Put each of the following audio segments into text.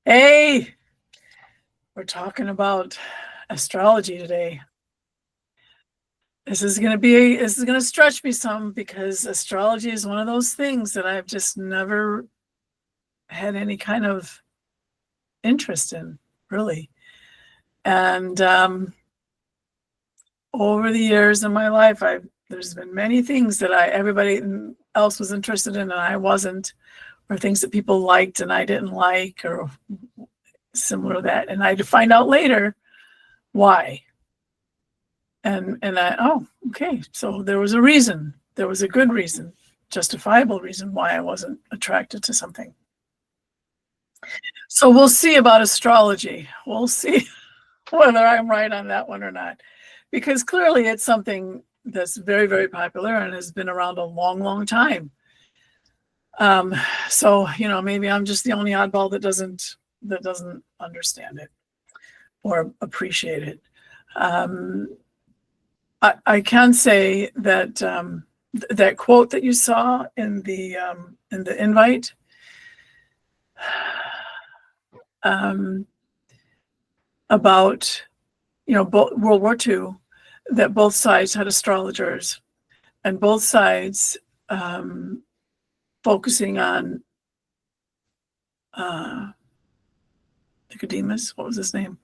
Hey, we're talking about astrology today. This is going to stretch me some because astrology is one of those things that I've just never had any kind of interest in, really. And over the years in my life, there's been many things that everybody else was interested in and I wasn't, or things that people liked and I didn't like, or similar to that. And I had to find out later why. And okay, so there was a reason. There was a good reason, justifiable reason why I wasn't attracted to something. So we'll see about astrology. We'll see whether I'm right on that one or not, because clearly it's something that's very, very popular and has been around a long, long time. So maybe I'm just the only oddball that doesn't understand it or appreciate it. I can say that that quote that you saw in the invite, about World War II, that both sides had astrologers, and both sides focusing on Nicodemus. What was his name?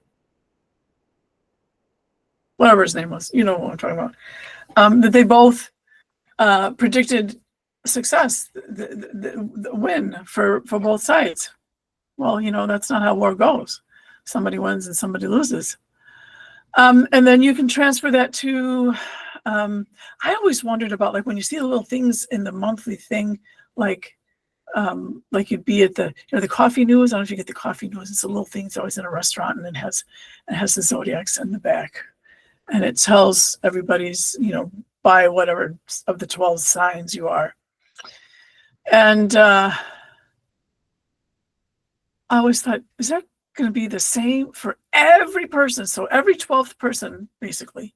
Whatever his name was, you know what I'm talking about. That they both predicted success, the win for both sides. Well, that's not how war goes. Somebody wins and somebody loses. And then you can transfer that to, I always wondered about, like, when you see the little things in the monthly thing, like you'd be at the coffee news. I don't know if you get the coffee news. It's a little thing. It's always in a restaurant, and it has the zodiacs in the back, and it tells everybody's, by whatever of the 12 signs you are. And I always thought, is that going to be the same for every person? So every 12th person, basically,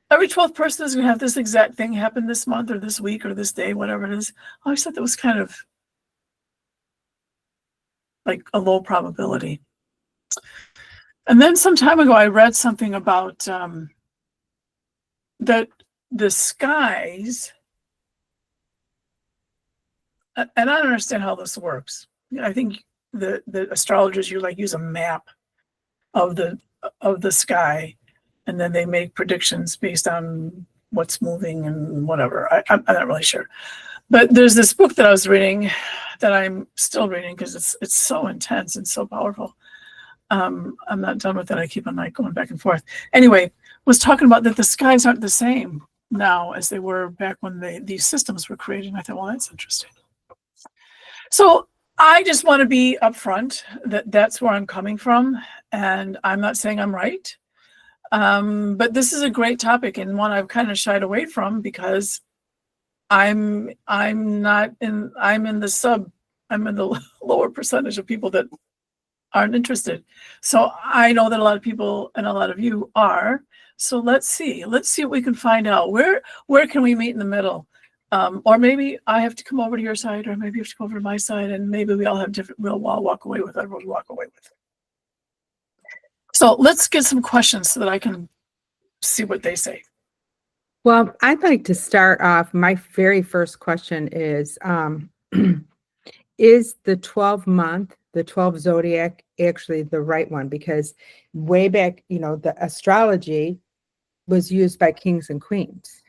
every 12th person is going to have this exact thing happen this month or this week or this day, whatever it is. I always thought that was kind of like a low probability. And then some time ago, I read something about that the skies, and I don't understand how this works. I think the astrologers use a map of the sky, and then they make predictions based on what's moving and whatever. I'm not really sure. But there's this book that I was reading that I'm still reading because it's so intense and so powerful. I'm not done with it. I keep on going back and forth. Anyway, was talking about that the skies aren't the same now as they were back when these systems were created. And I thought, well, that's interesting. So I just want to be upfront that that's where I'm coming from, and I'm not saying I'm right. But this is a great topic and one I've kind of shied away from because I'm in the lower percentage of people that aren't interested. So I know that a lot of people and a lot of you are. So let's see what we can find out. Where can we meet in the middle? Or maybe I have to come over to your side, or maybe you have to come over to my side, and maybe we all have different. We'll all walk away with whatever we walk away with. So let's get some questions so that I can see what they say. Well, I'd like to start off. My very first question is the 12-month, the 12 zodiac actually the right one? Because way back, the astrology was used by kings and queens.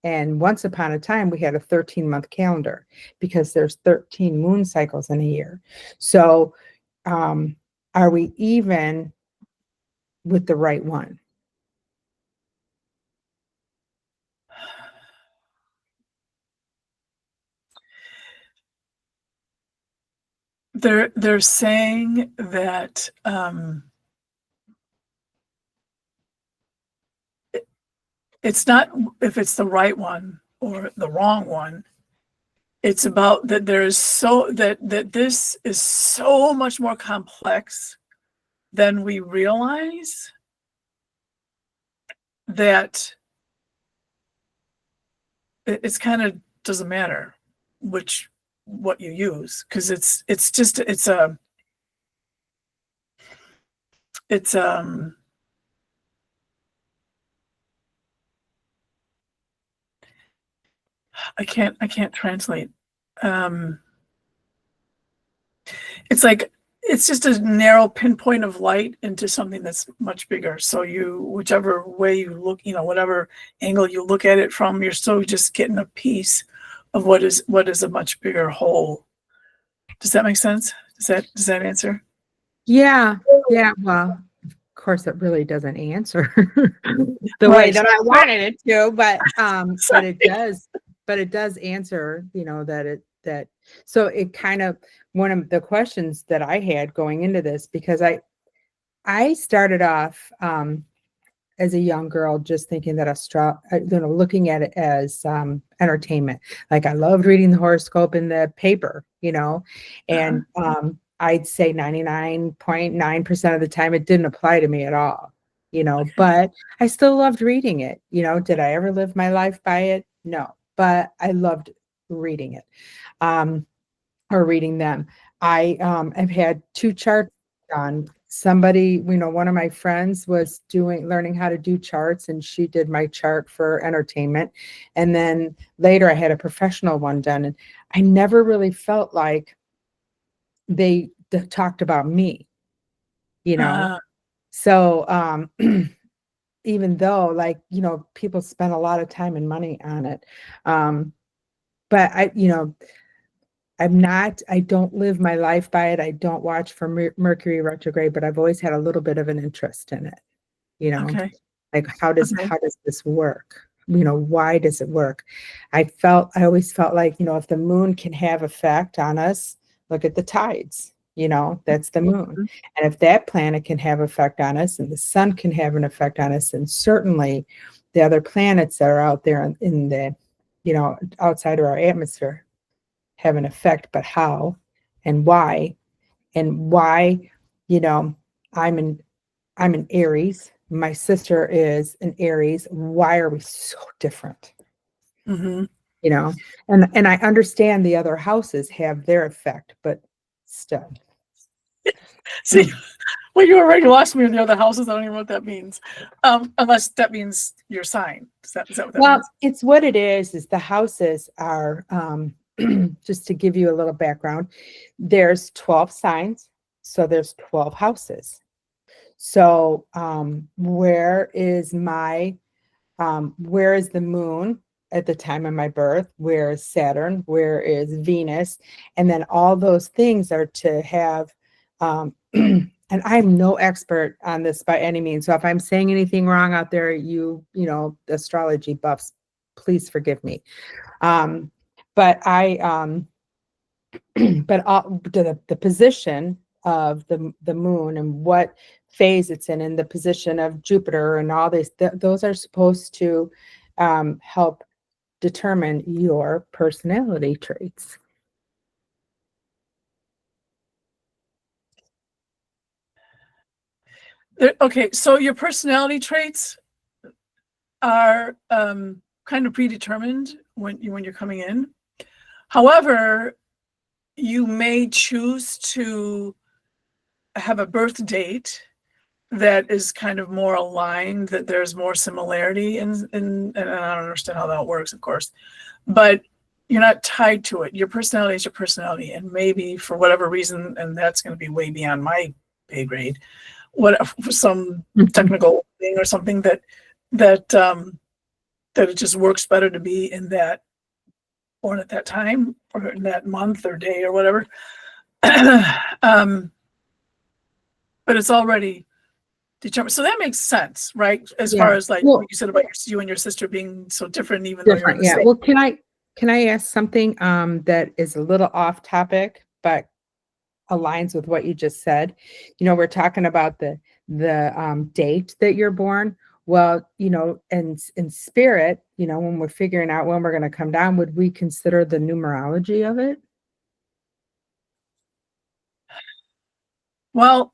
And once upon a time, we had a 13-month calendar because there's 13 moon cycles in a year. So are we even with the right one? They're saying that it's not if it's the right one or the wrong one. It's about that that this is so much more complex than we realize, that it's kind of doesn't matter what you use, because it's it's I can't translate. It's like it's just a narrow pinpoint of light into something that's much bigger. So whichever way you look, whatever angle you look at it from, you're still just getting a piece of what is a much bigger whole. Does that make sense? Does that answer? Yeah. Well, of course, it really doesn't answer the way Right. that I wanted it to, but Sorry. it does. But it does answer, that. So it kind of, one of the questions that I had going into this, because I started off as a young girl just thinking that looking at it as entertainment. Like, I loved reading the horoscope in the paper, and I'd say 99.9% of the time it didn't apply to me at all, but I still loved reading it. Did I ever live my life by it? No, but I loved reading it, or reading them. I've had 2 charts done. Somebody, one of my friends was learning how to do charts, and she did my chart for entertainment. And then later I had a professional one done, and I never really felt like they talked about me, So, even though, people spend a lot of time and money on it. But I don't live my life by it. I don't watch for Mercury retrograde, but I've always had a little bit of an interest in it, Okay. like how does this work? Why does it work? I always felt like, if the moon can have effect on us, look at the tides, that's the moon. And if that planet can have effect on us and the sun can have an effect on us, and certainly the other planets that are out there in the, outside of our atmosphere have an effect, but how and why, I'm an Aries. My sister is an Aries. Why are we so different? Mm-hmm. And I understand the other houses have their effect, but still. See, well, you already lost me in the other houses. I don't even know what that means. Unless that means your sign. Is that what that means? It's what it is the houses are, just to give you a little background, there's 12 signs, so there's 12 houses. So where is the moon at the time of my birth? Where is Saturn? Where is Venus? And then all those things are to have, and I'm no expert on this by any means. So if I'm saying anything wrong out there, the astrology buffs, please forgive me. But the position of the moon and what phase it's in, and the position of Jupiter and all these, those are supposed to help determine your personality traits. Okay, so your personality traits are kind of predetermined when you're coming in. However, you may choose to have a birth date that is kind of more aligned, that there's more similarity in and I don't understand how that works, of course, but you're not tied to it. Your personality is your personality, and maybe for whatever reason, and that's going to be way beyond my pay grade, for some technical thing or something that it just works better to be in that, born at that time or in that month or day or whatever. But it's already determined. So that makes sense, right? As far as what you said about you and your sister being so different, even though you're in the same. Well, can I ask something that is a little off topic, but aligns with what you just said? We're talking about the date that you're born. Well, in spirit, when we're figuring out when we're going to come down, would we consider the numerology of it? Well,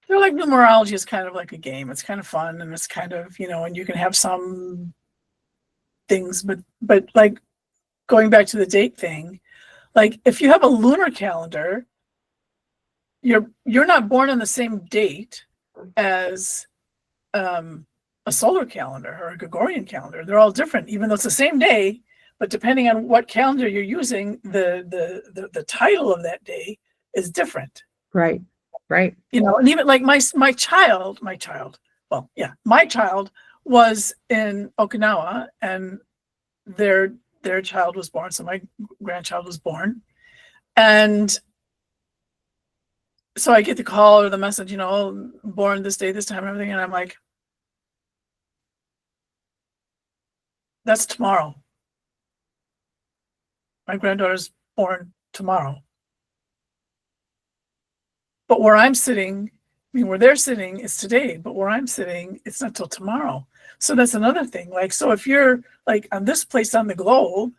they're like, numerology is kind of like a game. It's kind of fun, and it's kind of, and you can have some things, but like going back to the date thing, Like if you have a lunar calendar, you're not born on the same date as a solar calendar or a Gregorian calendar. They're all different, even though it's the same day. But depending on what calendar you're using, the title of that day is different. Right. Right. You know, and even like my child, my child was in Okinawa, and their child was born. So my grandchild was born, and so I get the call or the message, you know, born this day, this time, and everything, and I'm like, that's tomorrow. My granddaughter's born tomorrow. But where I'm sitting, I mean, where they're sitting is today, but where I'm sitting, it's not till tomorrow. So that's another thing. Like, so if you're like on this place on the globe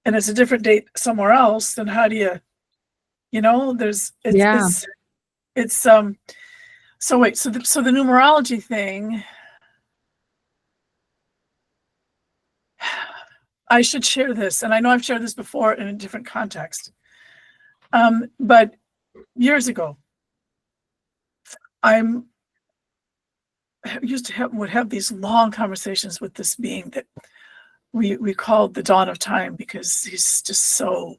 and it's a different date somewhere else, then how do you know, so wait, so the numerology thing, I should share this, and I know I've shared this before in a different context. But years ago, would have these long conversations with this being that we called the dawn of time, because he's just so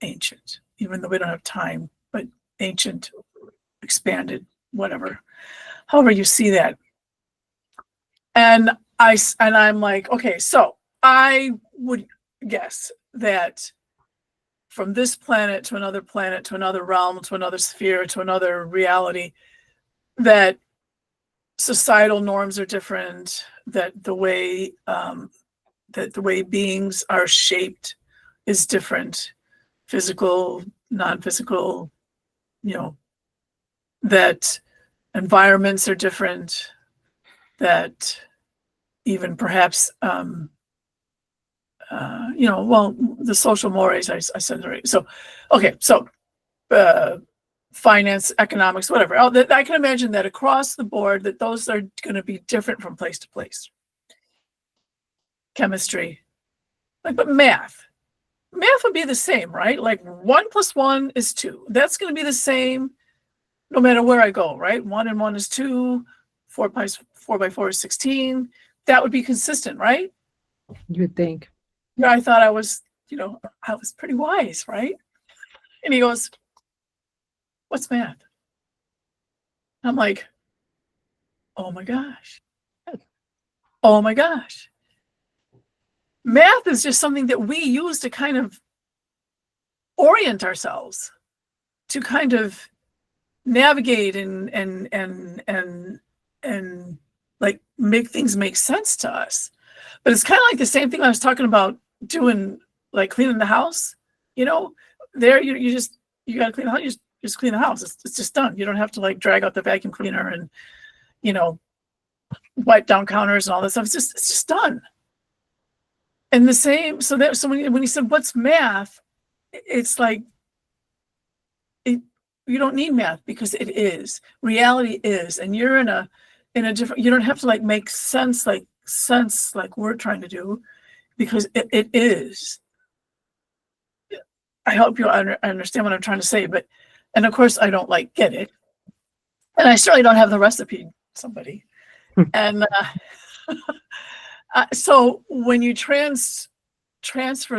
ancient, even though we don't have time, but ancient, expanded, whatever, however you see that. And I'm like, okay, so I would guess that from this planet to another realm, to another sphere, to another reality, that societal norms are different, that the way beings are shaped is different, physical, non-physical, you know, that environments are different, that even perhaps you know, well, the social mores, I said already. So, okay, so finance, economics, whatever. I can imagine that across the board, that those are going to be different from place to place. Chemistry, like, but math would be the same, right? Like 1 + 1 is 2. That's going to be the same no matter where I go, right? 1 and 1 is 2. 4 by 4 is 16. That would be consistent, right? You would think. Yeah, I thought I was, you know, I was pretty wise, right? And he goes, "What's math?" I'm like, "Oh my gosh. Oh my gosh." Math is just something that we use to kind of orient ourselves, to kind of navigate and like make things make sense to us. But it's kind of like the same thing I was talking about doing, like cleaning the house. You know, there you got to clean the house. You just clean the house. It's just done. You don't have to like drag out the vacuum cleaner and, you know, wipe down counters and all that stuff. It's just done. And the same. So when he said, "What's math?" It's like, you don't need math, because it is. Reality is, and you're in a different. You don't have to like make sense like we're trying to do, because it is. I hope you understand what I'm trying to say, but, and of course I don't like get it, and I certainly don't have the recipe. Somebody, and so when you transfer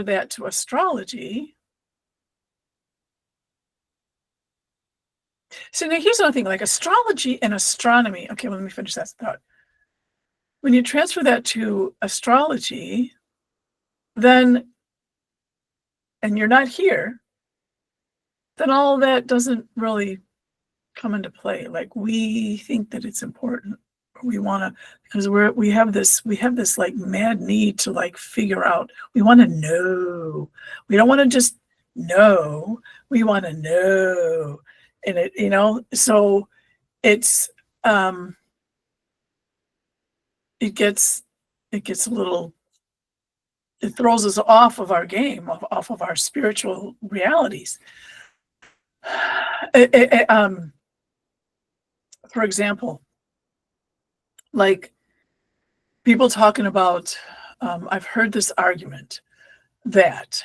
that to astrology. So now here's another thing, like astrology and astronomy. Okay, well, let me finish that thought. When you transfer that to astrology, then, and you're not here, then all of that doesn't really come into play. Like we think that it's important. We want to, because we have this like mad need to like figure out. We want to know. We don't want to just know. We want to know. And it, you know, so it's it gets a little, it throws us off of our game, off of our spiritual realities. For example, like people talking about, I've heard this argument that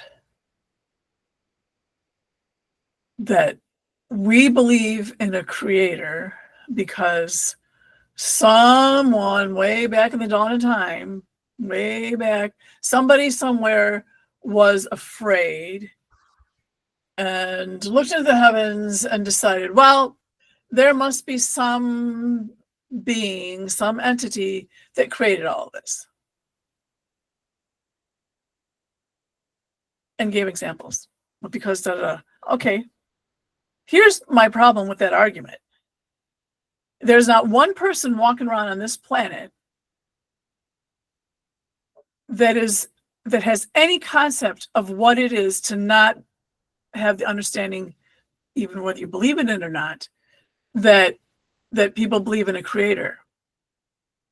that we believe in a creator because someone way back in the dawn of time, way back, somebody somewhere was afraid and looked into the heavens and decided, well, there must be some being, some entity that created all of this. And gave examples. Because da-da-da. Okay, here's my problem with that argument. There's not one person walking around on this planet that has any concept of what it is to not have the understanding, even whether you believe in it or not, that people believe in a creator.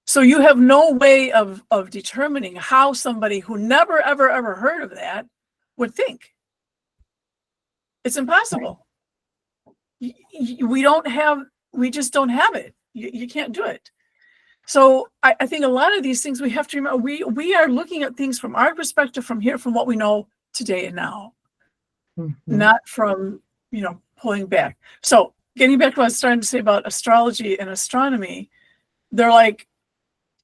So you have no way of determining how somebody who never, ever, ever heard of that would think. It's impossible. We just don't have it. You can't do it. So I think a lot of these things we have to remember, we are looking at things from our perspective, from here, from what we know today and now, not from, pulling back. So getting back to what I was starting to say about astrology and astronomy, they're like,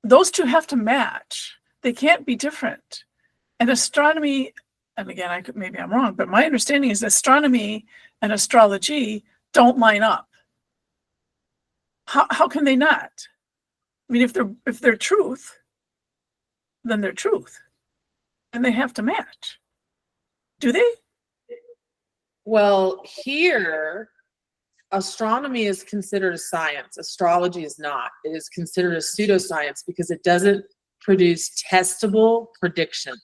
those two have to match. They can't be different. And astronomy, and again, maybe I'm wrong, but my understanding is astronomy and astrology don't line up. How can they not? I mean, if they're truth, then they're truth, and they have to match. Do they? Well, here, astronomy is considered a science. Astrology is not. It is considered a pseudoscience because it doesn't produce testable predictions,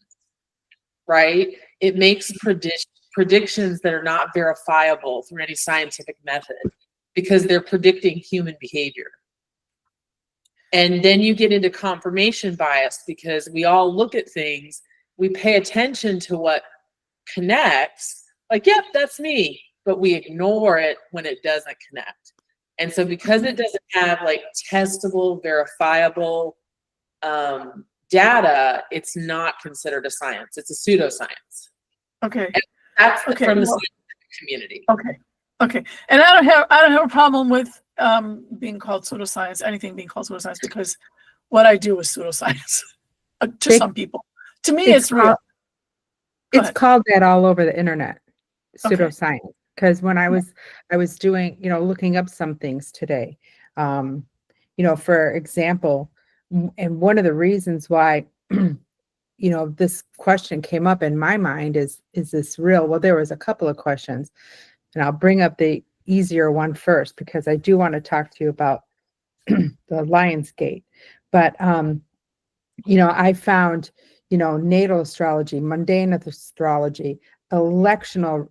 right? It makes predictions that are not verifiable through any scientific method because they're predicting human behavior. And then you get into confirmation bias because we all look at things, we pay attention to what connects, like, yep, that's me, but we ignore it when it doesn't connect. And so because it doesn't have like testable, verifiable data, it's not considered a science. It's a pseudoscience. Okay. And that's from the scientific community. Okay. And I don't have a problem with being called pseudoscience, anything being called pseudoscience, because what I do is pseudoscience to some people. To me, it's real. It's called that all over the internet, pseudoscience. Because when I was doing, looking up some things today, for example, and one of the reasons why, this question came up in my mind is this real? Well, there was a couple of questions, and I'll bring up the easier one first, because I do want to talk to you about the Lionsgate. But, I found, natal astrology, mundane astrology, electional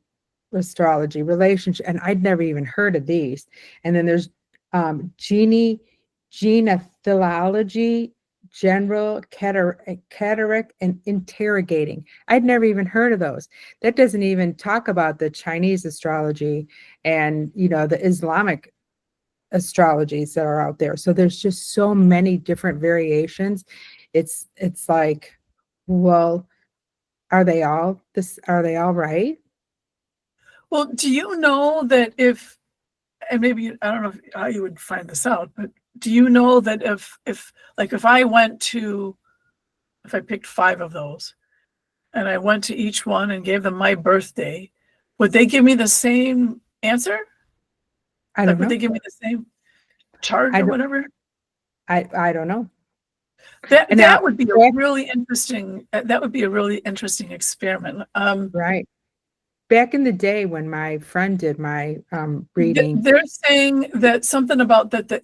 astrology, relationship, and I'd never even heard of these. And then there's genethology, general, cataract, and interrogating. I'd never even heard of those. That doesn't even talk about the Chinese astrology and, the Islamic astrologies that are out there. So there's just so many different variations. It's like, well, are they all right? Well, do you know that and maybe, I don't know how you would find this out, but do you know that if I picked 5 of those and I went to each one and gave them my birthday, would they give me the same answer? I don't know. Would they give me the same chart or whatever? I don't know. That would be a really interesting. That would be a really interesting experiment. Right. Back in the day when my friend did my reading, they're saying that something about that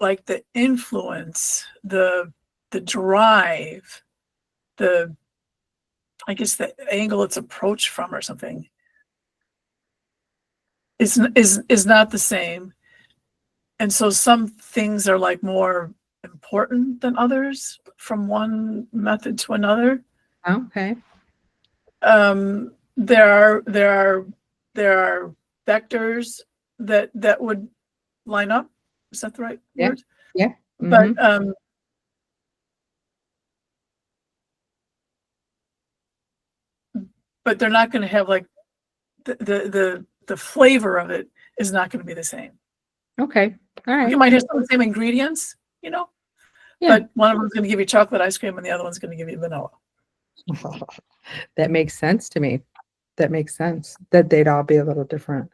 like the influence, the drive, I guess the angle it's approached from or something is not the same. And so some things are like more important than others from one method to another. Okay. There are vectors that would line up. Is that the right word? Yeah. But but they're not going to have like the flavor of it is not going to be the same. Okay. All You right. might have some of the same ingredients, Yeah. but one of them is going to give you chocolate ice cream and the other one's going to give you vanilla. That makes sense to me. That makes sense that they'd all be a little different.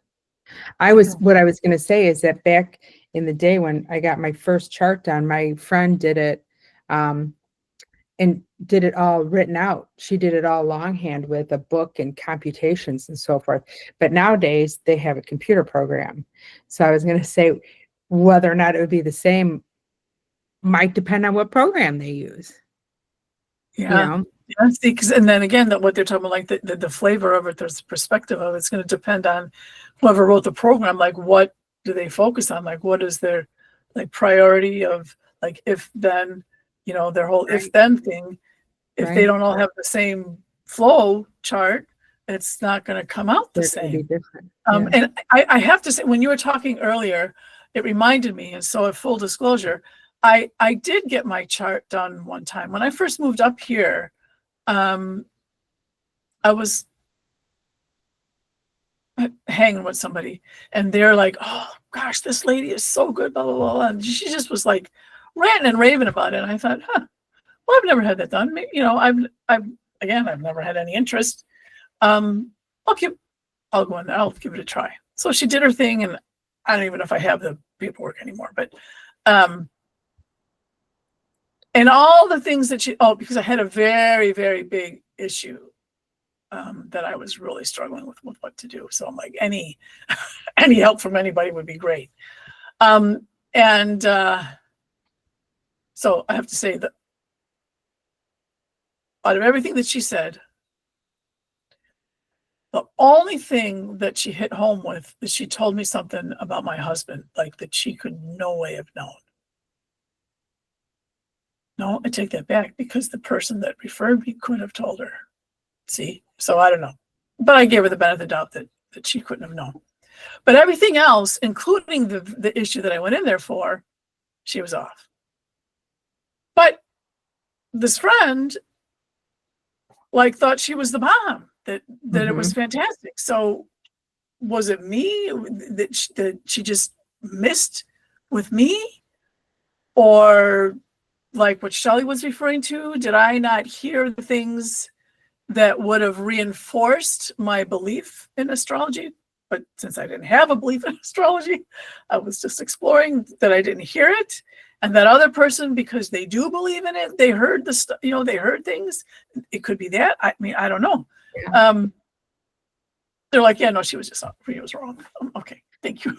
What I was going to say is that back in the day when I got my first chart done, my friend did it, and did it all written out. She did it all longhand with a book and computations and so forth. But nowadays they have a computer program. So I was going to say whether or not it would be the same might depend on what program they use. Yeah. Yeah, see, and then again, that what they're talking about, like the flavor of it, there's perspective of it. It's going to depend on whoever wrote the program. Like, what do they focus on? Like, what is their like priority of like if then, their whole if then thing. If they don't all have the same flow chart, it's not going to come out the same. Be different. And I have to say, when you were talking earlier, it reminded me, and so full disclosure, I did get my chart done one time when I first moved up here. I was hanging with somebody and they're like, oh gosh, this lady is so good, blah, blah, blah. And she just was like ranting and raving about it. And I thought, well, I've never had that done. Maybe, I've never had any interest. I'll go in there. I'll give it a try. So she did her thing, and I don't even know if I have the paperwork anymore, but, and all the things that because I had a very, very big issue that I was really struggling with what to do. So I'm like, any help from anybody would be great. So I have to say that out of everything that she said, the only thing that she hit home with is she told me something about my husband, like that she could no way have known. No, I take that back, because the person that referred me could have told her. See, so I don't know, but I gave her the benefit of the doubt that she couldn't have known. But everything else, including the issue that I went in there for, she was off. But this friend, like, thought she was the bomb, that it was fantastic. So was it me that she just missed with me, or like what Shelley was referring to? Did I not hear the things that would have reinforced my belief in astrology? But since I didn't have a belief in astrology, I was just exploring that I didn't hear it. And that other person, because they do believe in it, they heard the stuff, they heard things. It could be that. I mean, I don't know. Yeah. They're like, yeah, no, she was just she was wrong. Okay, thank you.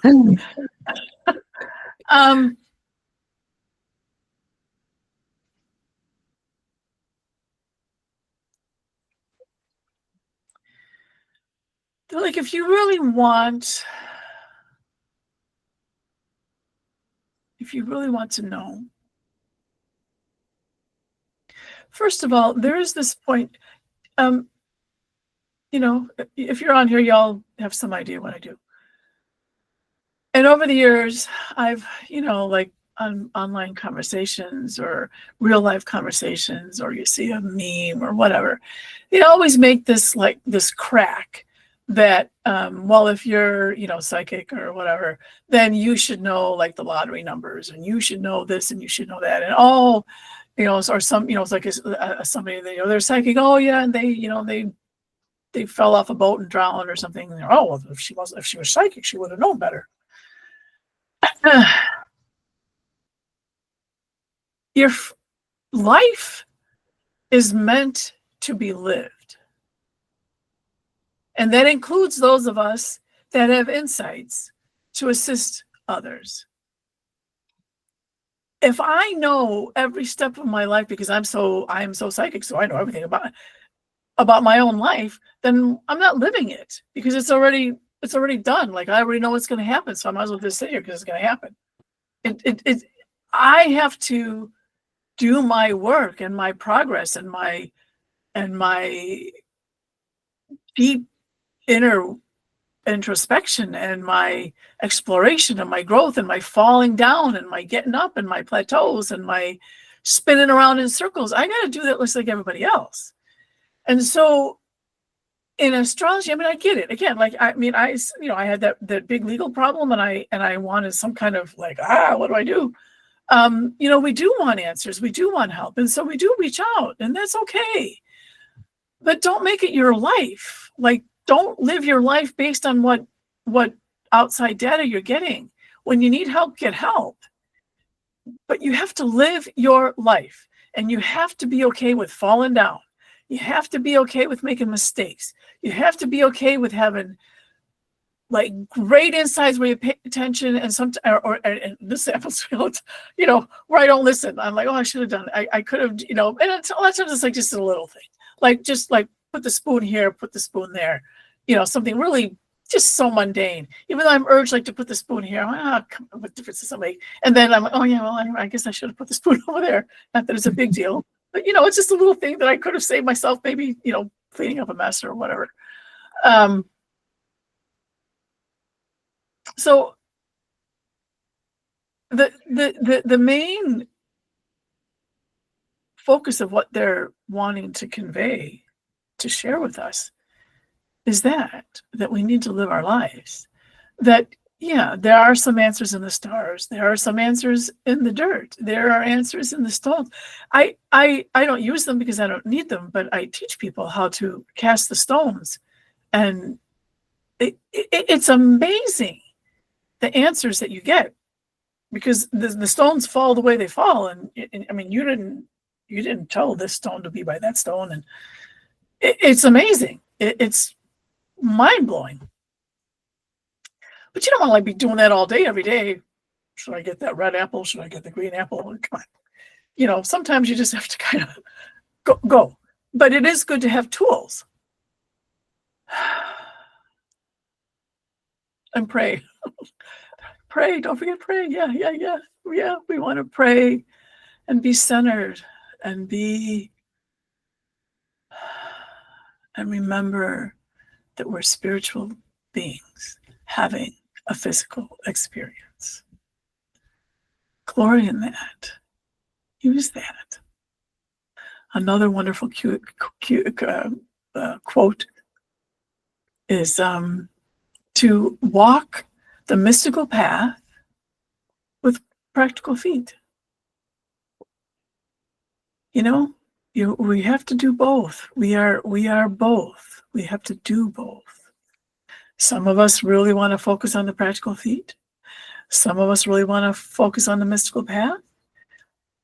They're like, if you really want to know, first of all, there is this point, if you're on here, y'all have some idea what I do. And over the years, I've, like on online conversations or real life conversations, or you see a meme or whatever, they always make this crack that, well, if you're, psychic or whatever, then you should know like the lottery numbers, and you should know this, and you should know that. And or some, it's like somebody, they're psychic. Oh yeah. And they fell off a boat and drowned or something. And oh, well, if she was psychic, she would have known better. Your life is meant to be lived. And that includes those of us that have insights to assist others. If I know every step of my life, because I am so psychic, so I know everything about my own life, then I'm not living it, because it's already done. Like, I already know what's going to happen, so I might as well just sit here because it's going to happen. I have to do my work and my progress and my deep inner introspection and my exploration and my growth and my falling down and my getting up and my plateaus and my spinning around in circles. I got to do that just like everybody else. And so in astrology, I mean, I get it. Again, like, I mean, I had that big legal problem, and I wanted some kind of like, what do I do? We do want answers, we do want help, and so we do reach out, and that's okay. But don't make it your life. Like, don't live your life based on what outside data you're getting. When you need help, get help. But you have to live your life, and you have to be okay with falling down. You have to be okay with making mistakes. You have to be okay with having like great insights where you pay attention, and and this happens, where I don't listen. I'm like, oh, I should have done it. I could have, and a lot of times it's like just a little thing, like just like put the spoon here, put the spoon there, something really just so mundane. Even though I'm urged like to put the spoon here, come on, what difference does it make? And then I'm like, oh yeah, well, I guess I should have put the spoon over there. Not that it's a big deal, but it's just a little thing that I could have saved myself, maybe, cleaning up a mess or whatever. So the main focus of what they're wanting to convey, to share with us, is that we need to live our lives. That, yeah, there are some answers in the stars. There are some answers in the dirt. There are answers in the stones. I don't use them because I don't need them, but I teach people how to cast the stones, and it's amazing the answers that you get, because the stones fall the way they fall, and I mean, you didn't tell this stone to be by that stone, and it's amazing. It's mind-blowing. But you don't want to like be doing that all day, every day. Should I get that red apple? Should I get the green apple? Come on. Sometimes you just have to kind of go. But it is good to have tools. And pray. Pray. Don't forget pray. Yeah. We want to pray and be centered and remember that we're spiritual beings having a physical experience. Glory in that. Use that. Another wonderful quote is to walk the mystical path with practical feet. We have to do both. We are both. We have to do both. Some of us really want to focus on the practical feet. Some of us really want to focus on the mystical path.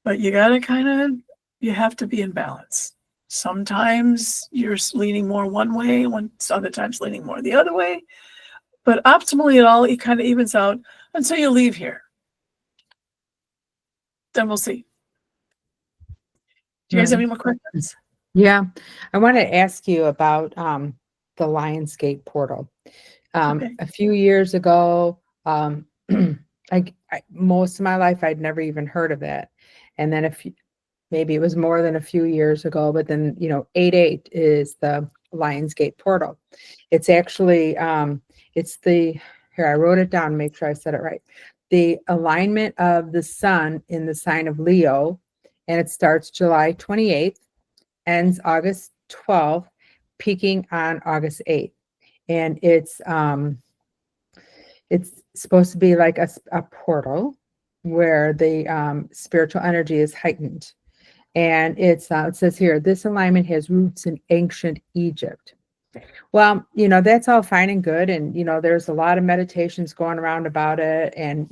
But you have to be in balance. Sometimes you're leaning more one way, other times leaning more the other way. But optimally, it kind of evens out until you leave here. Then we'll see. Do you guys have any more questions? Yeah, I want to ask you about the Lionsgate portal. Okay. A few years ago, most of my life I'd never even heard of it, and then maybe it was more than a few years ago. But then 8/8 is the Lionsgate portal. It's actually here, I wrote it down. Make sure I said it right. The alignment of the sun in the sign of Leo, and it starts July 28th, ends August 12th, peaking on August 8th. And it's supposed to be like a portal where the spiritual energy is heightened. And it says here, this alignment has roots in ancient Egypt. Well, that's all fine and good. And, there's a lot of meditations going around about it. And,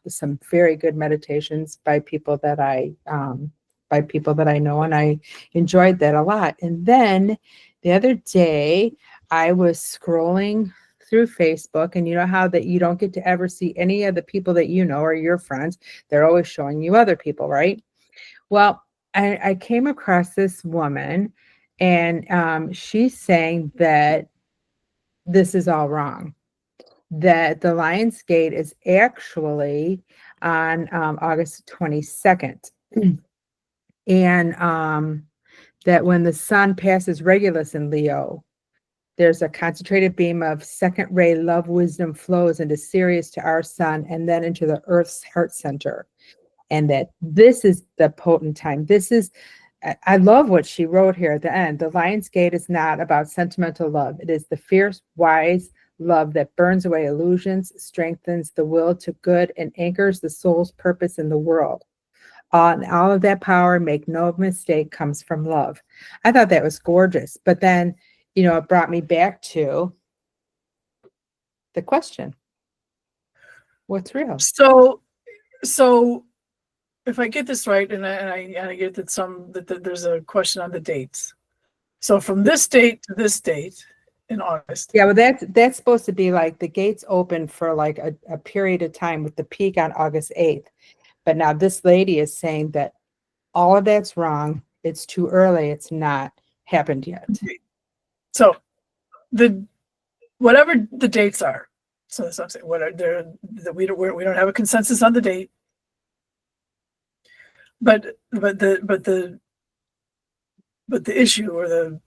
some very good meditations by people that I know. And I enjoyed that a lot. And then the other day I was scrolling through Facebook, and you know how that you don't get to ever see any of the people that or your friends. They're always showing you other people, right? Well, I came across this woman, and she's saying that this is all wrong, that the Lionsgate is actually on August 22nd. And that when the sun passes Regulus in Leo, there's a concentrated beam of second ray love wisdom flows into Sirius to our sun and then into the Earth's heart center. And that this is the potent time. This is I love what she wrote here at the end. The Lion's Gate is not about sentimental love. It is the fierce, wise love that burns away illusions, strengthens the will to good, and anchors the soul's purpose in the world. And all of that power, make no mistake, comes from love. I thought that was gorgeous. But then, it brought me back to the question. What's real? So if I get this right, and I get that there's a question on the dates. So from this date to this date in August. Yeah, well, that's supposed to be like the gates open for like a period of time with the peak on August 8th. But now this lady is saying that all of that's wrong. It's too early. It's not happened yet. So whatever the dates are. So that's what I'm saying. We don't have a consensus on the date. But the issue or the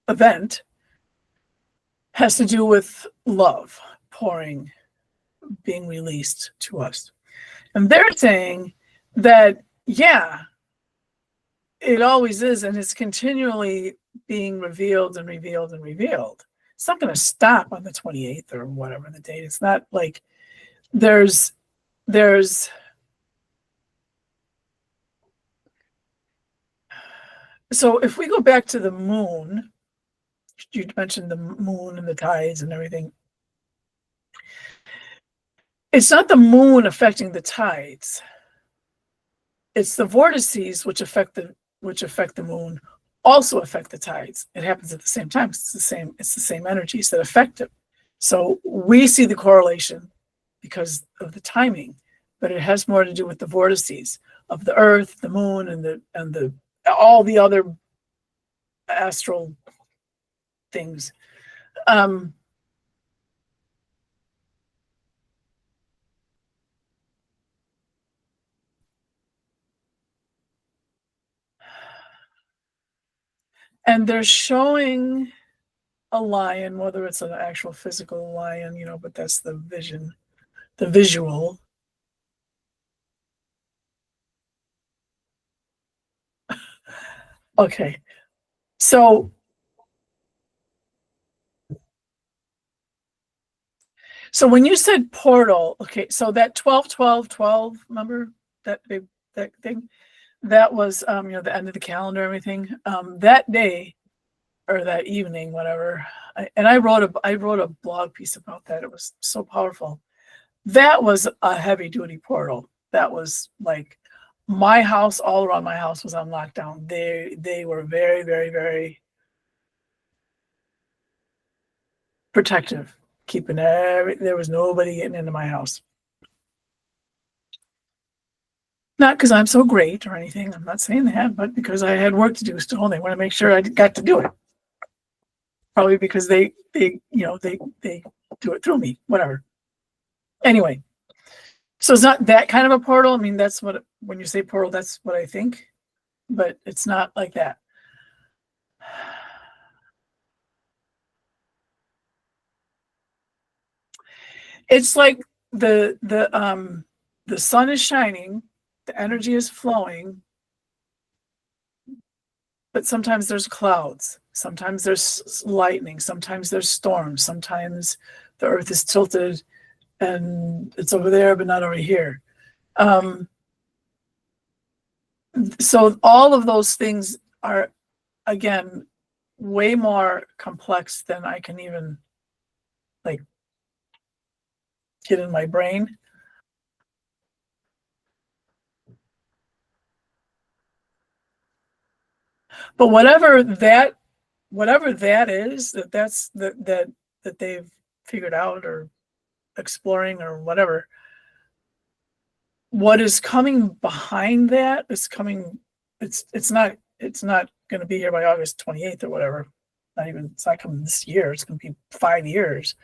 event has to do with love pouring, being released to us. And they're saying that, yeah, it always is, and it's continually being revealed and revealed and revealed. It's not going to stop on the 28th or whatever the date. It's not like there's so if we go back to the moon, you mentioned the moon and the tides and everything. It's not the moon affecting the tides. It's the vortices which affect the moon also affect the tides. It happens at the same time. It's the same energies that affect it. So we see the correlation because of the timing, but it has more to do with the vortices of the earth, the moon, and the all the other astral things. And they're showing a lion, whether it's an actual physical lion, but that's the vision, the visual. Okay. So when you said portal, okay, so that 12-12-12, remember that thing? That was the end of the calendar, everything. That day or that evening, whatever. I wrote a blog piece about that. It was so powerful. That was a heavy duty portal. That was like my house, all around my house was on lockdown. They were very, very, very protective, keeping there was nobody getting into my house. Not because I'm so great or anything. I'm not saying that, but because I had work to do still, and they want to make sure I got to do it. Probably because they do it through me, whatever. Anyway, so it's not that kind of a portal. I mean, that's what, when you say portal, that's what I think, but it's not like that. It's like the sun is shining, the energy is flowing, but sometimes there's clouds, sometimes there's lightning, sometimes there's storms, sometimes the earth is tilted and it's over there but not over here. So all of those things are, again, way more complex than I can even like get in my brain. But whatever that is, that they've figured out or exploring or whatever, what is coming behind that is coming. It's not going to be here by August 28th or whatever. It's not coming this year. It's going to be 5 years.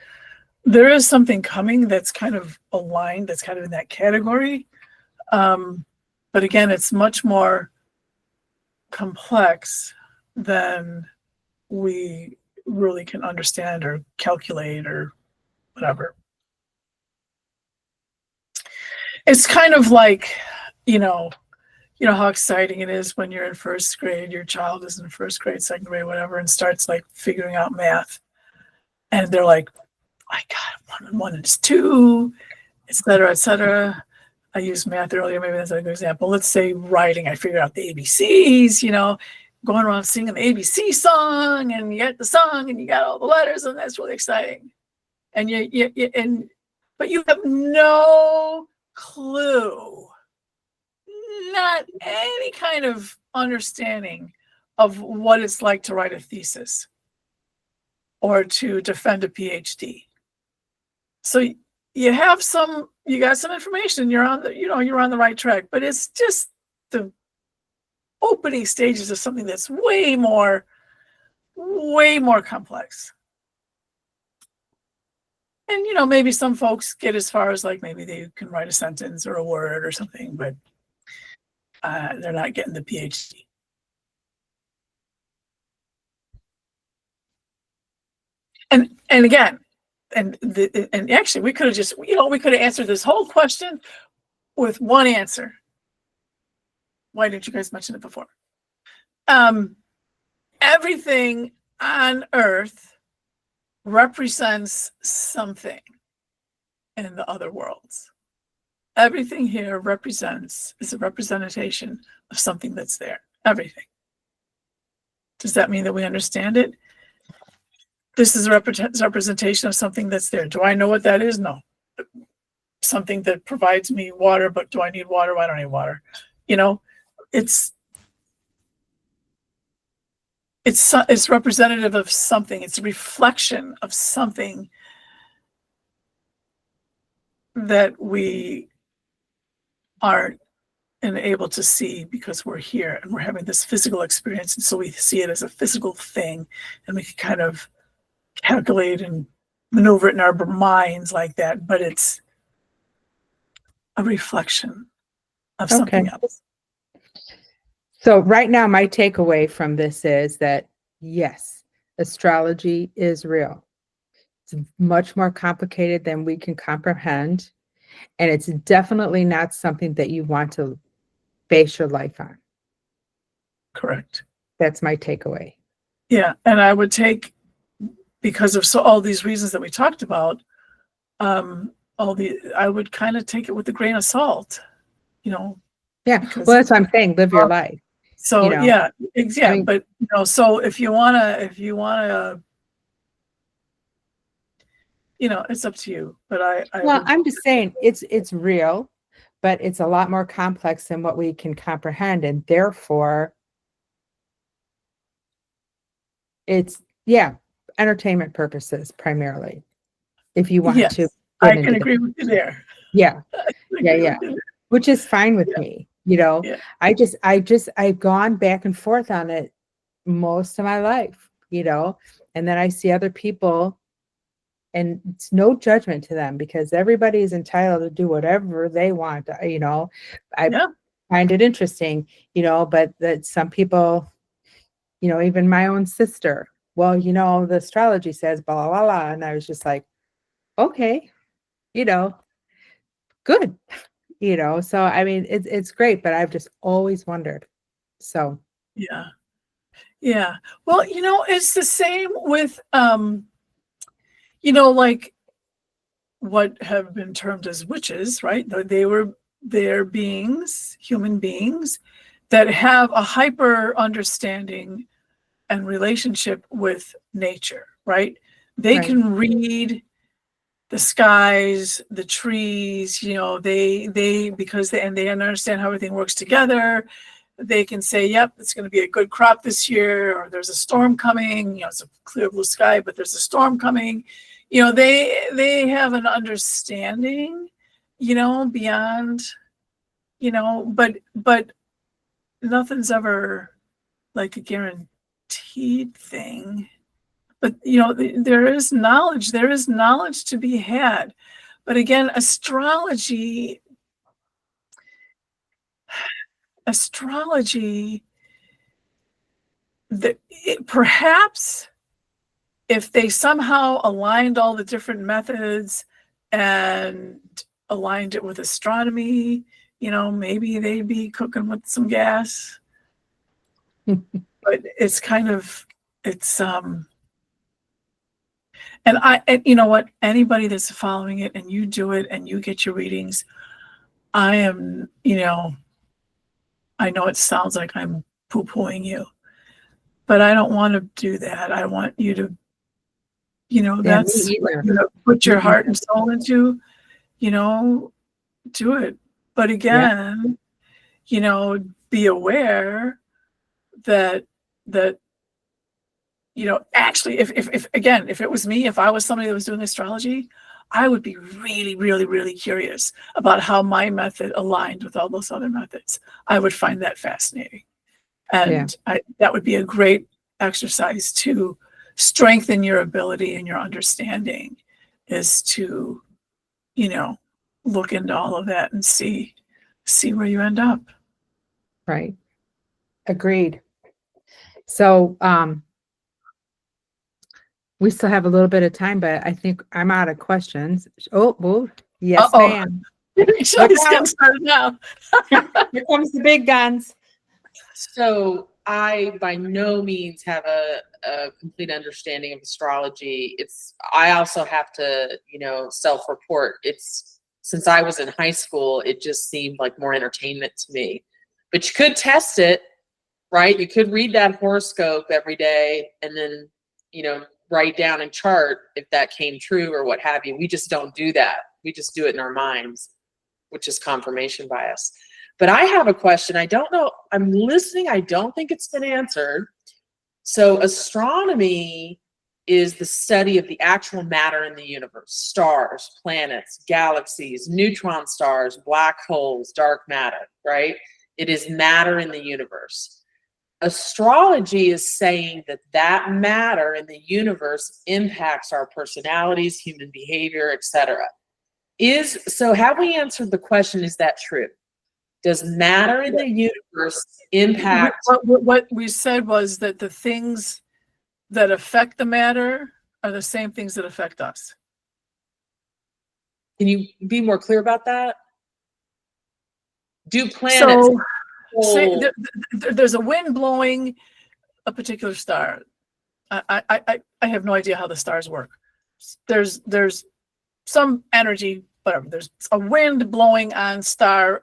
There is something coming that's kind of aligned, that's kind of in that category. But again, it's much more complex than we really can understand or calculate or whatever. It's kind of like, you know how exciting it is when you're in first grade, your child is in first grade, second grade, whatever, and starts like figuring out math. And they're like, I got 1 and 1 is 2, et cetera, et cetera. I used math earlier, maybe that's a good example. Let's say writing, I figured out the ABCs, you know, going around singing the ABC song, and you get the song and you got all the letters, and that's really exciting. And but you have no clue, not any kind of understanding of what it's like to write a thesis or to defend a PhD. So you got some information, you're on the right track, but it's just the opening stages of something that's way more complex. And, you know, maybe some folks get as far as like, maybe they can write a sentence or a word or something, but they're not getting the PhD. And again, and actually we could have just, you know, we could have answered this whole question with one answer. Why didn't you guys mention it before? Everything on Earth represents something in the other worlds. Everything here is a representation of something that's there. Everything. Does that mean that we understand it? This is a representation of something that's there. Do I know what that is? No. Something that provides me water, but do I need water? Why don't I need water? You know, it's representative of something. It's a reflection of something that we aren't able to see because we're here and we're having this physical experience. And so we see it as a physical thing, and we can kind of calculate and maneuver it in our minds like that. But it's a reflection of something else. So right now, my takeaway from this is that, yes, astrology is real. It's much more complicated than we can comprehend. And it's definitely not something that you want to base your life on. Correct. That's my takeaway. Yeah. And I would take, because of all these reasons that we talked about, I would kind of take it with a grain of salt, you know. Yeah. Well, that's what I'm saying. Live your life. So, you know? yeah, exactly. I mean, but, you know, so if you want to, you know, it's up to you. But I'm just saying it's real, but it's a lot more complex than what we can comprehend. And therefore, it's, entertainment purposes primarily. If you want to. I can agree with you there. Yeah. Yeah. Which is fine with me. You know, I've gone back and forth on it most of my life, you know, and then I see other people, and it's no judgment to them because everybody is entitled to do whatever they want. You know, I find it interesting, you know, but that some people, you know, even my own sister, well, you know, the astrology says blah, blah, blah. And I was just like, okay, you know, good. You know, so I mean, it's great, but I've just always wondered. So yeah. Well, you know, it's the same with you know, like what have been termed as witches, right? They're beings, human beings that have a hyper understanding and relationship with nature, right? They can read the skies, the trees, you know, they understand how everything works together. They can say, yep, it's going to be a good crop this year, or there's a storm coming, you know, it's a clear blue sky, but there's a storm coming. You know, they have an understanding, you know, beyond, you know, but nothing's ever like a guaranteed thing. But, you know, there is knowledge to be had. But again, astrology, perhaps if they somehow aligned all the different methods and aligned it with astronomy, maybe they'd be cooking with some gas. But it's kind of, and you know what, anybody that's following it and you do it and you get your readings, I am, I know it sounds like I'm poo-pooing you, but I don't want to do that. I want you to, that's me what either. you put your Me heart and soul into, do it. But again, be aware that actually, if it was me, if I was somebody that was doing astrology, I would be really, really, really curious about how my method aligned with all those other methods. I would find that fascinating. And that would be a great exercise to strengthen your ability and your understanding, is to, look into all of that and see where you end up. Right. Agreed. So, we still have a little bit of time, but I think I'm out of questions. Oh, yes, ma'am. She's getting started now. Here comes the big guns. So I by no means have a complete understanding of astrology. I also have to, self-report. Since I was in high school, it just seemed like more entertainment to me. But you could test it, right? You could read that horoscope every day and then, write down and chart if that came true or what have you. We just don't do that. We just do it in our minds, which is confirmation bias. But I have a question. I don't know. I'm listening. I don't think it's been answered. So astronomy is the study of the actual matter in the universe: stars, planets, galaxies, neutron stars, black holes, dark matter, right? It is matter in the universe. Astrology is saying that matter in the universe impacts our personalities, human behavior, etc. So have we answered the question, is that true? Does matter in the universe impact? What we said was that the things that affect the matter are the same things that affect us. Can you be more clear about that? Do planets? Say there's a wind blowing a particular star. I have no idea how the stars work. There's some energy, whatever. There's a wind blowing on star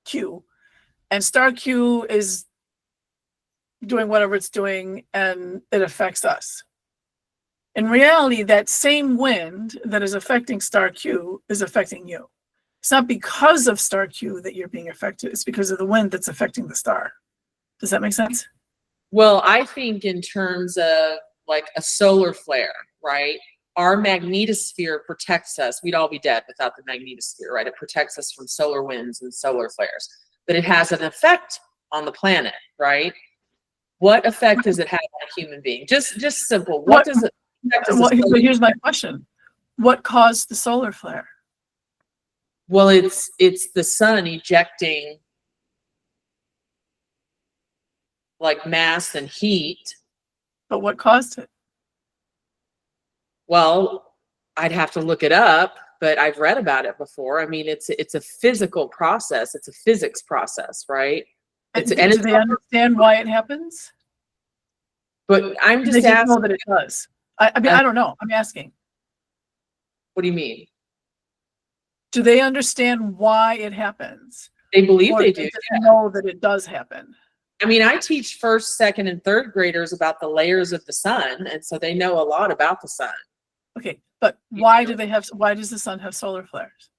Q, and star Q is doing whatever it's doing, and it affects us. In reality, that same wind that is affecting star Q is affecting you. It's not because of star Q that you're being affected. It's because of the wind that's affecting the star. Does that make sense? Well, I think in terms of like a solar flare, right? Our magnetosphere protects us. We'd all be dead without the magnetosphere, right? It protects us from solar winds and solar flares. But it has an effect on the planet, right? What effect does it have on a human being? Just simple. What does it affect? Well, here's my question. What caused the solar flare? Well, it's the sun ejecting like mass and heat. But what caused it? Well, I'd have to look it up, but I've read about it before. I mean, it's a physical process. It's a physics process, right? Do they understand why it happens? But I'm just they asking. know that it does. I mean, I don't know. I'm asking. What do you mean? Do they understand why it happens? They believe they do. They just know that it does happen. I mean, I teach first, second, and third graders about the layers of the sun, and so they know a lot about the sun. Okay, but why does the sun have solar flares?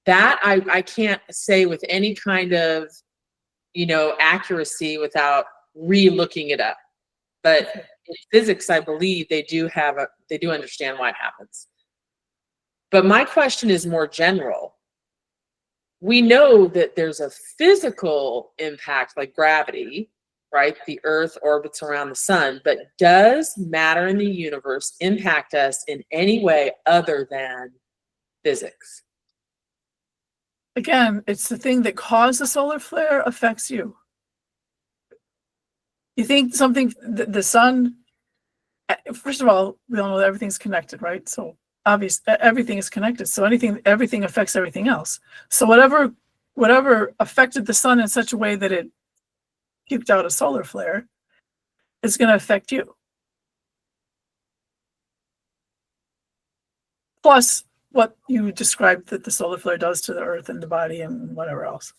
That I can't say with any kind of, accuracy without re-looking it up. But in physics, I believe they do understand why it happens. But my question is more general. We know that there's a physical impact like gravity, right? The Earth orbits around the sun, but does matter in the universe impact us in any way other than physics? Again, it's the thing that caused the solar flare affects you. You think the sun, first of all, we all know that everything's connected, right? So obviously everything is connected. So everything affects everything else. So whatever whatever affected the sun in such a way that it kicked out a solar flare is going to affect you. Plus what you described that the solar flare does to the earth and the body and whatever else.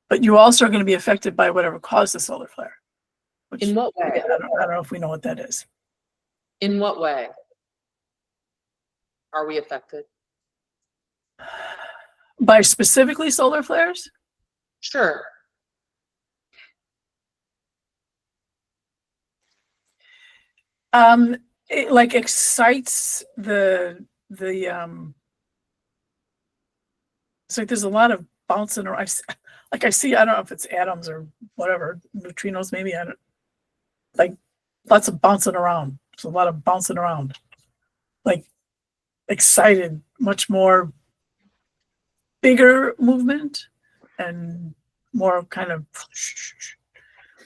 But you also are going to be affected by whatever caused the solar flare. Which, In what way? again, I don't know if we know what that is. In what way are we affected? By specifically solar flares? Sure. It like excites it's like there's a lot of bouncing around. I see, I don't know if it's atoms or whatever, neutrinos maybe, I don't, like lots of bouncing around. There's a lot of bouncing around. Like excited, much more bigger movement and more kind of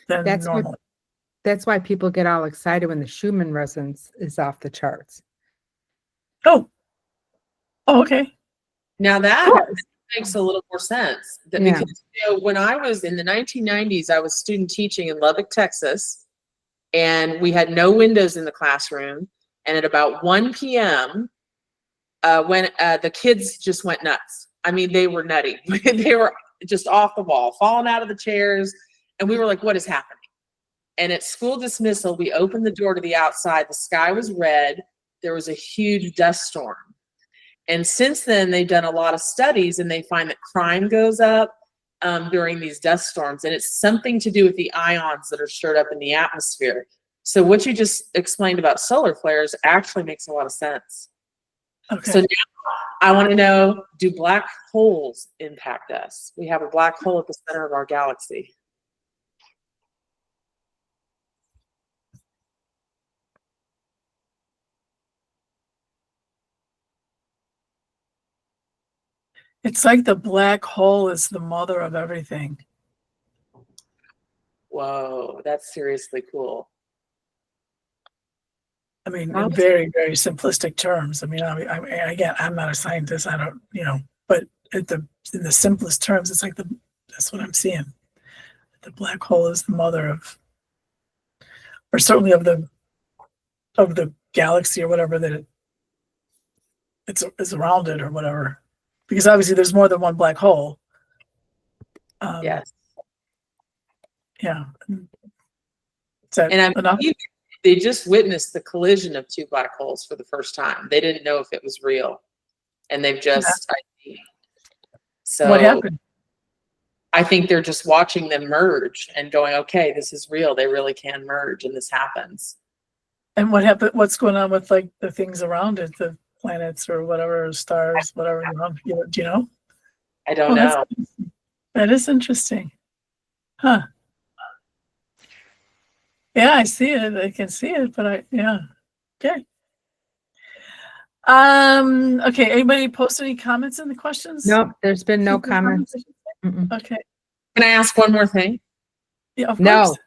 than That's what- normal. That's why people get all excited when the Schumann resonance is off the charts. Oh, okay. Now that Cool. makes a little more sense. That Yeah. Because when I was in the 1990s, I was student teaching in Lubbock, Texas, and we had no windows in the classroom. And at about 1 p.m., when the kids just went nuts. I mean, they were nutty. They were just off the wall, falling out of the chairs. And we were like, what is happening? And at school dismissal, we opened the door to the outside. The sky was red. There was a huge dust storm. And since then, they've done a lot of studies, and they find that crime goes up during these dust storms. And it's something to do with the ions that are stirred up in the atmosphere. So what you just explained about solar flares actually makes a lot of sense. Okay. So now I want to know, do black holes impact us? We have a black hole at the center of our galaxy. It's like the black hole is the mother of everything. Whoa, that's seriously cool. I mean, How in is- very, very simplistic terms. I mean, again, I'm not a scientist. I don't, but in the simplest terms, it's like that's what I'm seeing. The black hole is the mother of, or certainly of the galaxy or whatever that it's around it or whatever. Because obviously there's more than one black hole. Yes. Yeah. Is that And enough? they just witnessed the collision of two black holes for the first time. They didn't know if it was real. And they've just, so What happened? I think they're just watching them merge and going, okay, this is real. They really can merge, and this happens. And what happened? What's going on with like the things around it, the planets or whatever, stars, whatever do you know? I don't know. That is interesting. Huh. Yeah, I see it. I can see it, but yeah. Okay. Okay. Anybody post any comments in the questions? Nope, there's been no comments. Mm-mm. Okay. Can I ask one more thing? Yeah, of No. course.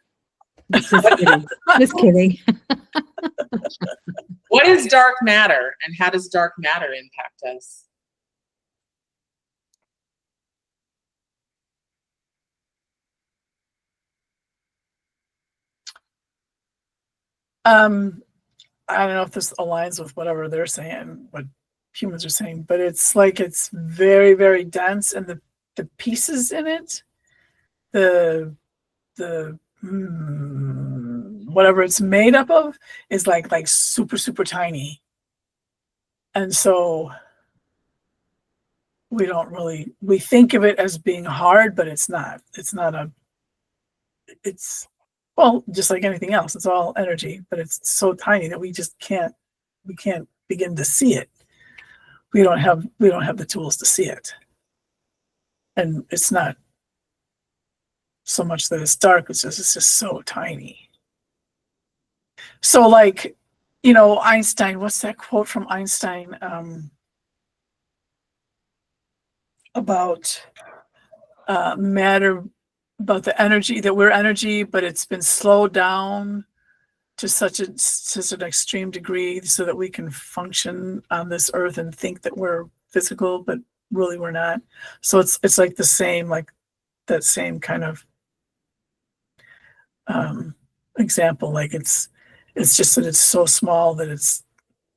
Just kidding. Just kidding. What is dark matter, and how does dark matter impact us? I don't know if this aligns with whatever they're saying, what humans are saying, but it's like it's very, very dense, and the pieces in it, the whatever it's made up of is like super, super tiny. And so we think of it as being hard, but it's not. It's well, just like anything else, it's all energy, but it's so tiny that we can't begin to see it. We don't have the tools to see it. And it's not so much that it's dark, it's just so tiny. So like, Einstein, what's that quote from Einstein about matter, about the energy, that we're energy, but it's been slowed down to such an extreme degree so that we can function on this earth and think that we're physical, but really we're not. So it's like the same, like that same kind of example. Like it's just that it's so small that it's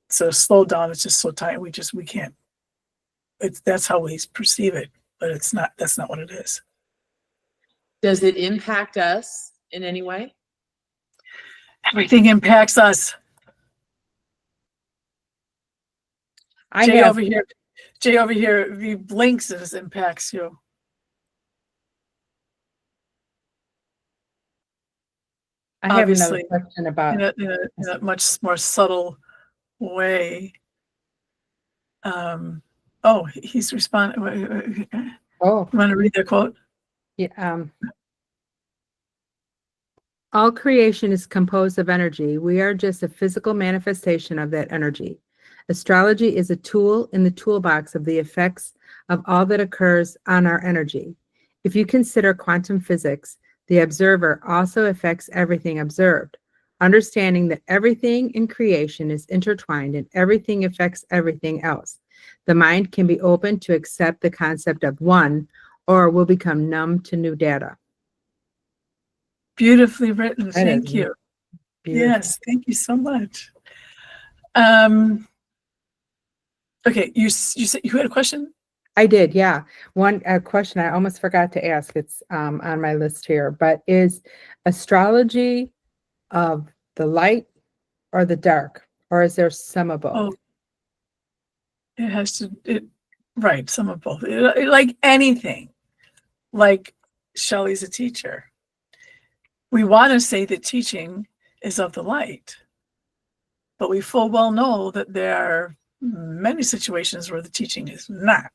so slowed down. It's just so tiny. We can't. That's how we perceive it, but it's not. That's not what it is. Does it impact us in any way? Everything impacts us. I Jay have over here. Jay over here. If he blinks, it impacts you. another Obviously, question about. in a much more subtle way. Oh, he's responding. Oh, You want to read the quote? yeah. All creation is composed of energy. We are just a physical manifestation of that energy. Astrology is a tool in the toolbox of the effects of all that occurs on our energy. If you consider quantum physics, the observer also affects everything observed. Understanding that everything in creation is intertwined and everything affects everything else, the mind can be open to accept the concept of one, or will become numb to new data. Beautifully written. That Thank is you. beautiful. Yes, thank you so much. Okay, you said you had a question? I did, yeah. One question I almost forgot to ask. It's on my list here, but is astrology of the light or the dark, or is there some of both? Oh, it has to, right, some of both. Like anything, like Shelley's a teacher. We want to say that teaching is of the light, but we full well know that there are many situations where the teaching is not.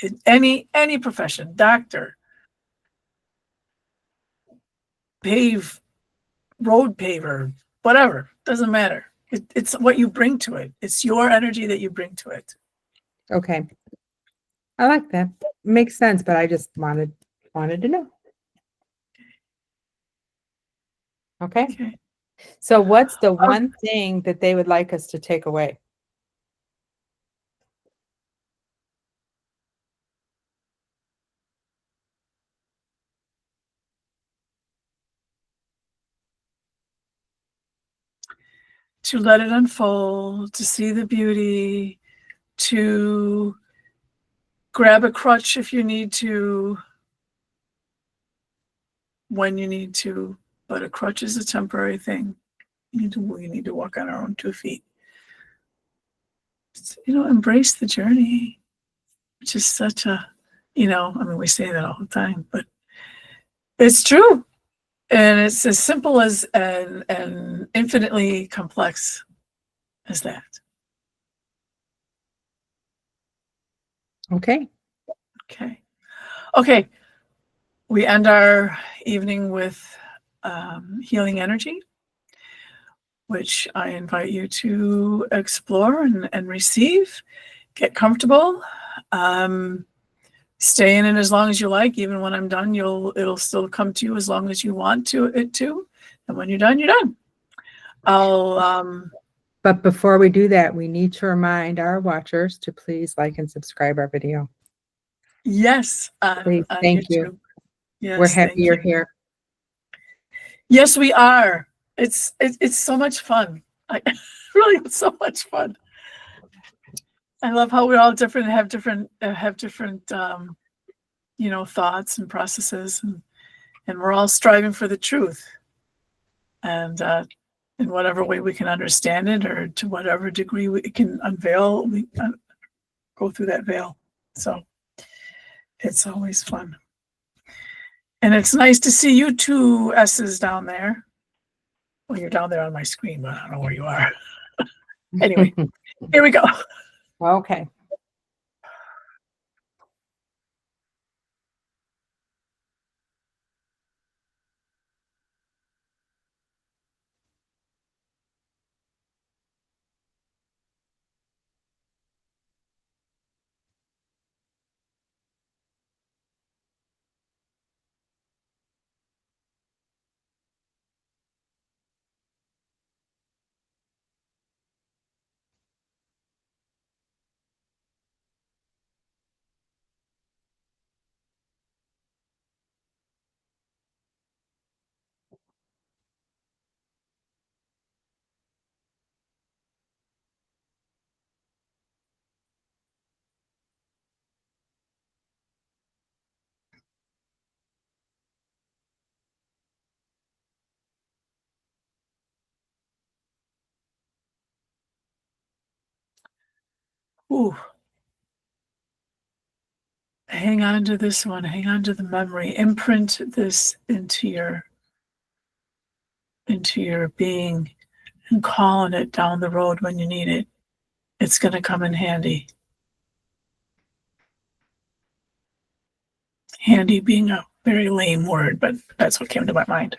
In any profession, doctor, road paver, whatever, doesn't matter. It's what you bring to it. It's your energy that you bring to it. Okay. I like that. Makes sense, but I just wanted to know. Okay. Okay. So what's the one thing that they would like us to take away? To let it unfold, to see the beauty, to grab a crutch if you need to, when you need to, but a crutch is a temporary thing. We need to walk on our own 2 feet. Embrace the journey, which is such a, I mean, we say that all the time, but it's true. And it's as simple as and infinitely complex as that. Okay. Okay. We end our evening with healing energy, which I invite you to explore and receive. Get comfortable. Stay in it as long as you like. Even when I'm done, it'll still come to you as long as you want it to. And when you're done, you're done. But before we do that, we need to remind our watchers to please like and subscribe our video. Yes, Please, on thank YouTube. you. Yes, We're happy thank you're you. here. Yes, we are. It's so much fun. Really, it's so much fun. I love how we're all different, have different thoughts and processes, and we're all striving for the truth. And in whatever way we can understand it, or to whatever degree we can unveil, we go through that veil. So it's always fun. And it's nice to see you two S's down there. Well, you're down there on my screen, but I don't know where you are. Anyway, here we go. Okay. Ooh. Hang on to this one. Hang on to the memory. Imprint this into your being and call on it down the road when you need it. It's going to come in handy. Handy being a very lame word, but that's what came to my mind.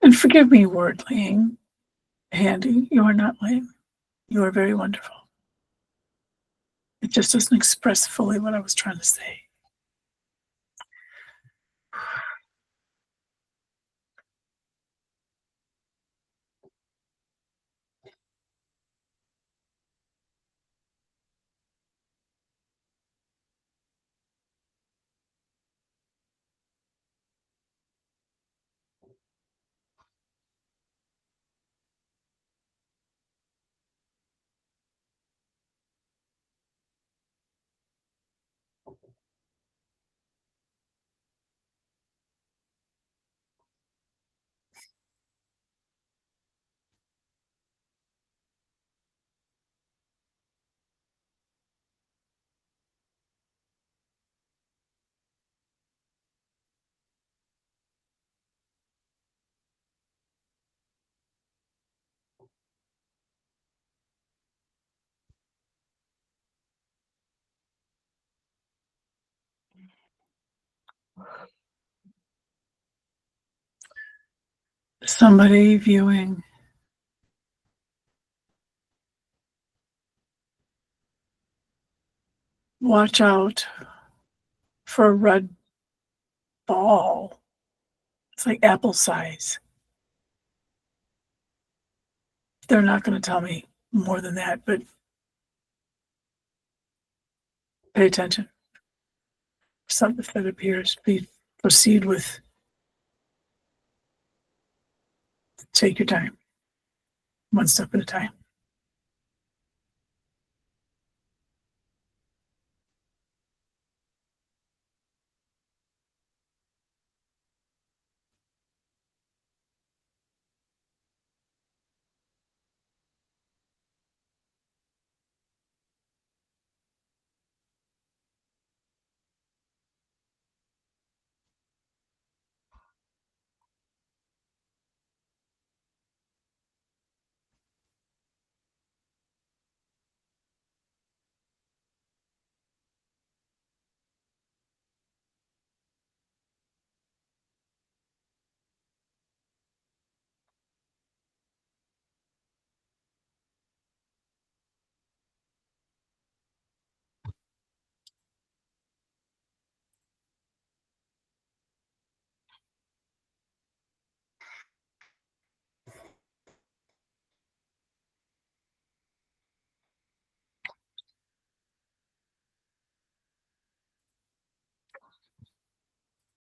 And forgive me, word lame, handy. You are not lame. You are very wonderful. It just doesn't express fully what I was trying to say. Somebody viewing. Watch out for a red ball. It's like apple size. They're not going to tell me more than that, but pay attention. Something that appears. Proceed with. Take your time. One step at a time.